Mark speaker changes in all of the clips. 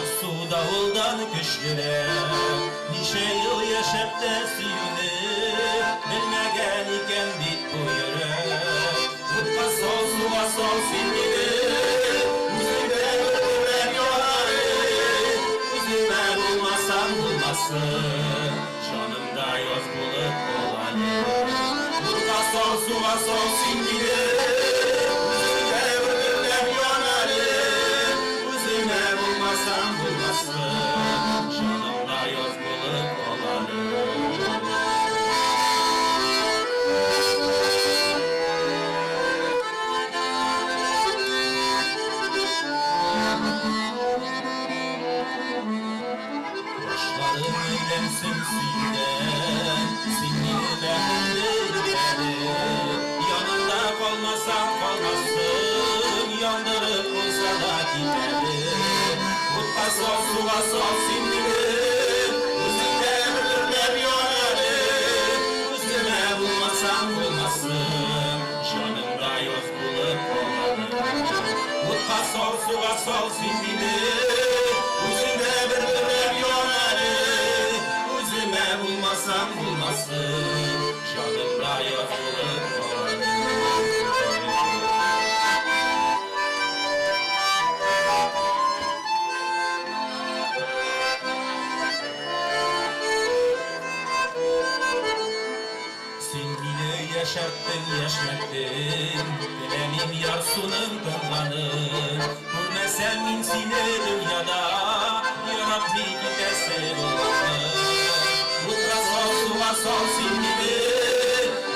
Speaker 1: Su davuldan güçlüre nice yıl yaşap da suyunu bilmegen iken bit bu yürek. Mutla sol suva sol silgini üzüme öldüren yolları. Üzüme bulmasam bulmasın canımda yoz bulup olanı. Mutla sol suva sol silgini üzüme öldüren yolları. Üzüme bulmasam bulmasın canımda yoz bulup olanı. Başlarım eylemsin suyundan, sinirlendim yanında kalmasam kalmasın, yandırıp olsa da giderim. Mutla sol suva sol sindirim, üzümde ölürler yonarım. Üzüme bulmasam bulmasın, canımda yoz bulup olanım. Mutla sol suva sol sindirim, üzümde ölürler yonarım. Üzüme bulmasam bulmasın, canımda yoz bulup olanım. Sevgili yaşattın yaşmattın, benim yarsunum kırmanın. Hürmesem insine dünyada, yarabbi giderse olanın. Mutla sol suva sol sevgili,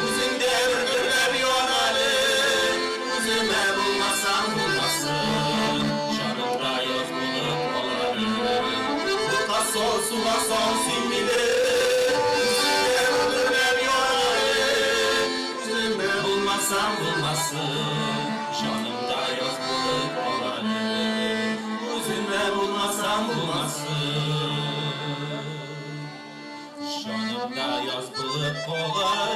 Speaker 1: üzümde öldürler yonarım. Üzüme bulmasam bulmasın, canımda yoz bulup olanın. Mutla sol suva sol sevgili, bulmasam bulmasın, canımda yoz bulup olanı. Üzüme bulmasam bulmasın, canımda yoz bulup olanı.